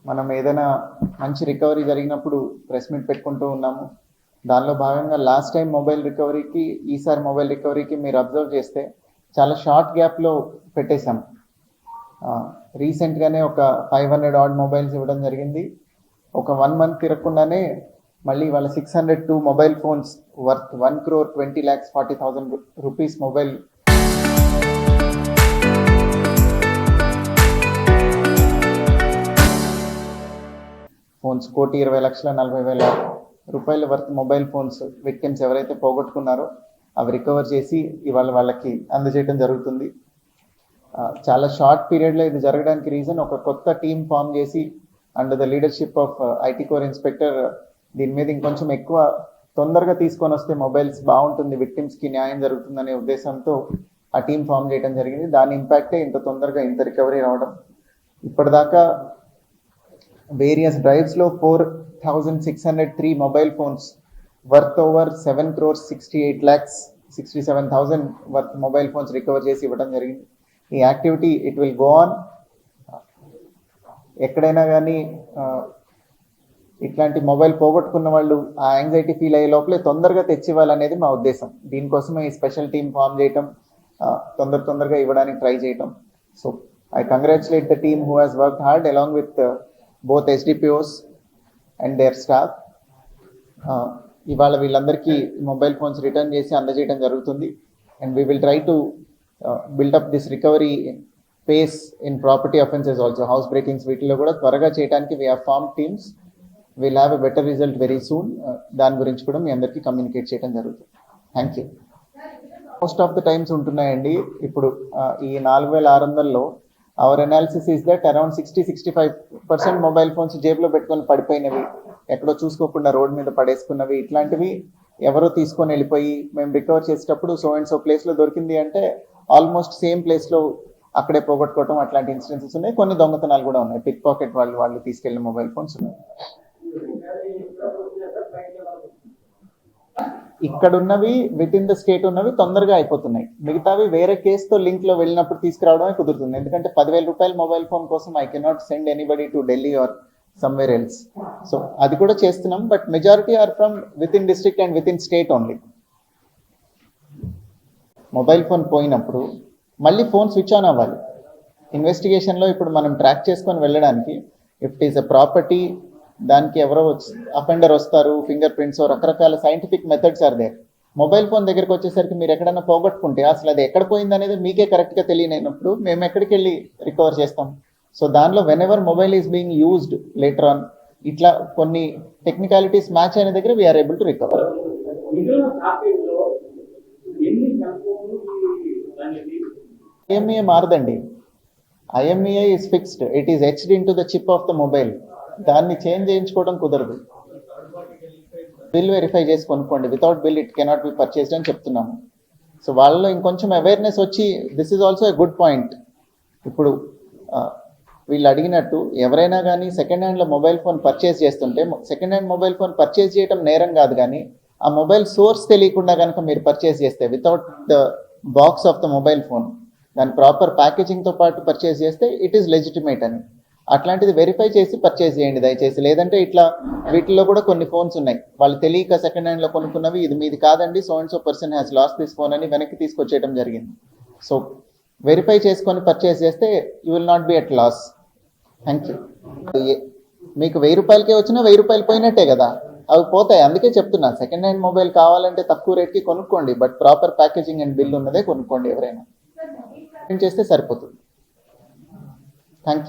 మనం ఏదైనా మంచి రికవరీ జరిగినప్పుడు ప్రెస్ మీట్ పెట్టుకుంటూ ఉన్నాము. దానిలో భాగంగా లాస్ట్ టైం మొబైల్ రికవరీకి ఈసారి మొబైల్ రికవరీకి మీరు అబ్జర్వ్ చేస్తే చాలా షార్ట్ గ్యాప్లో పెట్టేశాం. రీసెంట్గానే ఒక 500 ఆడ్ మొబైల్స్ ఇవ్వడం జరిగింది. ఒక 1 మంత్ తిరగకుండానే మళ్ళీ వాళ్ళ 602 mobile phones worth 1,20,40,000 rupees mobile phones 1,20,40,000 రూపాయల వర్త్ మొబైల్ ఫోన్స్ విక్టిమ్స్ ఎవరైతే పోగొట్టుకున్నారో అవి రికవర్ చేసి ఇవాళ వాళ్ళకి అందజేయడం జరుగుతుంది. చాలా షార్ట్ పీరియడ్లో ఇది జరగడానికి రీజన్ ఒక కొత్త టీం ఫామ్ చేసి under the leadership of IT core inspector దీని మీద ఇంకొంచెం ఎక్కువ తొందరగా తీసుకొని వస్తే మొబైల్స్ బాగుంటుంది, విక్టిమ్స్కి న్యాయం జరుగుతుందనే ఉద్దేశంతో ఆ టీం ఫామ్ చేయడం జరిగింది. దాని ఇంపాక్టే ఇంత తొందరగా ఇంత రికవరీ రావడం. ఇప్పటిదాకా వేరియస్ డ్రైవ్స్లో 4,603 mobile phones worth over 7,68,67,000 worth mobile phones recover చేసి ఇవ్వడం జరిగింది. ఈ activity it will go on. ఎక్కడైనా కానీ ఇట్లాంటి మొబైల్ పోగొట్టుకున్న వాళ్ళు ఆ యాంగ్జైటీ ఫీల్ అయ్యే లోపలే తొందరగా తెచ్చివ్వాలనేది మా ఉద్దేశం. దీనికోసమే ఈ స్పెషల్ టీమ్ ఫామ్ చేయటం, తొందరగా ఇవ్వడానికి ట్రై చేయటం. So I congratulate the team who has worked hard along with both SDPOs and their staff. ఇవాళ వీళ్ళందరికీ మొబైల్ ఫోన్స్ రిటర్న్ చేసి అందజేయడం జరుగుతుంది. And we will try to build up this recovery pace in property offences also. House breakings వీటిలో కూడా త్వరగా చేయడానికి we have form teams. Will have a better result very soon. దాని గురించి కూడా మీ అందరికీ కమ్యూనికేట్ చేయడం జరుగుతుంది. Thank you. Most of the times ఉంటున్నాయండి. ఇప్పుడు ఈ 4,600లో our analysis is that around 60-65% mobile phones జేబులో పెట్టుకొని పడిపోయినవి, ఎక్కడో చూసుకోకుండా రోడ్ మీద పడేసుకున్నవి, ఇట్లాంటివి ఎవరో తీసుకొని వెళ్ళిపోయి మేము రికవర్ చేసేటప్పుడు సో అండ్ సో ప్లేస్లో దొరికింది అంటే ఆల్మోస్ట్ సేమ్ ప్లేస్లో అక్కడే పోగొట్టుకోవటం అట్లాంటి ఇన్సిడెన్సెస్ ఉన్నాయి. కొన్ని దొంగతనాలు కూడా ఉన్నాయి. పిక్ పాకెట్ వాళ్ళు తీసుకెళ్ళిన మొబైల్ ఫోన్స్ ఉన్నాయి. ఇక్కడ ఉన్నవి విత్ ఇన్ ద స్టేట్ ఉన్నవి తొందరగా అయిపోతున్నాయి. మిగతావి వేరే కేసుతో లింక్లో వెళ్ళినప్పుడు తీసుకురావడమే కుదురుతుంది. ఎందుకంటే 10,000 రూపాయల మొబైల్ ఫోన్ కోసం I cannot send anybody to Delhi or somewhere else. So అది కూడా చేస్తున్నాం. But majority are from within district and within state only. Mobile phone పోయినప్పుడు మళ్ళీ ఫోన్ స్విచ్ ఆన్ అవ్వాలి. ఇన్వెస్టిగేషన్లో ఇప్పుడు మనం ట్రాక్ చేసుకొని వెళ్ళడానికి if it is a property, దానికి ఎవరో అఫెండర్ వస్తారు, ఫింగర్ ప్రింట్స్, రకరకాల scientific methods are there. Mobile phone దగ్గరికి వచ్చేసరికి మీరు ఎక్కడైనా పోగొట్టుకుంటే అసలు అది ఎక్కడ పోయింది అనేది మీకే కరెక్ట్గా తెలియనప్పుడు మేము ఎక్కడికి వెళ్ళి రికవర్ చేస్తాం. సో దానిలో whenever mobile is being used later on ఇట్లా కొన్ని టెక్నికాలిటీస్ మ్యాచ్ అయిన దగ్గర we are able to recover. IMEI మారదండి. IMEI is fixed. It is etched into the chip of the mobile. దాన్ని చేంజ్ చేయించుకోవడం కుదరదు. బిల్ వెరిఫై చేసి కొనుక్కోండి. Without bill it cannot be purchased అని చెప్తున్నాము. సో వాళ్ళలో ఇంకొంచెం అవేర్నెస్ వచ్చి this is also a good point. ఇప్పుడు వీళ్ళు అడిగినట్టు ఎవరైనా కానీ సెకండ్ హ్యాండ్లో మొబైల్ ఫోన్ పర్చేస్ చేస్తుంటే second hand mobile phone purchase చేయడం నేరం కాదు, కానీ ఆ మొబైల్ సోర్స్ తెలియకుండా కనుక మీరు పర్చేస్ చేస్తే without the box of the mobile phone దాని ప్రాపర్ ప్యాకేజింగ్తో పాటు పర్చేస్ చేస్తే ఇట్ ఈస్ లెజిటిమేట్ అని. అట్లాంటిది వెరిఫై చేసి పర్చేస్ చేయండి దయచేసి. లేదంటే ఇట్లా వీటిల్లో కూడా కొన్ని ఫోన్స్ ఉన్నాయి, వాళ్ళు తెలియక సెకండ్ హ్యాండ్లో కొనుక్కున్నవి, ఇది మీది కాదండి, so and so person has lost this phone అని వెనక్కి తీసుకొచ్చేయడం జరిగింది. సో వెరిఫై చేసుకొని పర్చేస్ చేస్తే you will not be at loss. Thank you. మీకు 1,000 రూపాయలకే వచ్చినా 1,000 రూపాయలు పోయినట్టే కదా, అవి పోతాయి. అందుకే చెప్తున్నా సెకండ్ హ్యాండ్ మొబైల్ కావాలంటే తక్కువ రేట్కి కొనుక్కోండి, but proper packaging and bill ఉన్నదే కొనుక్కోండి. ఎవరైనా చేస్తే సరిపోతుంది. Thank you.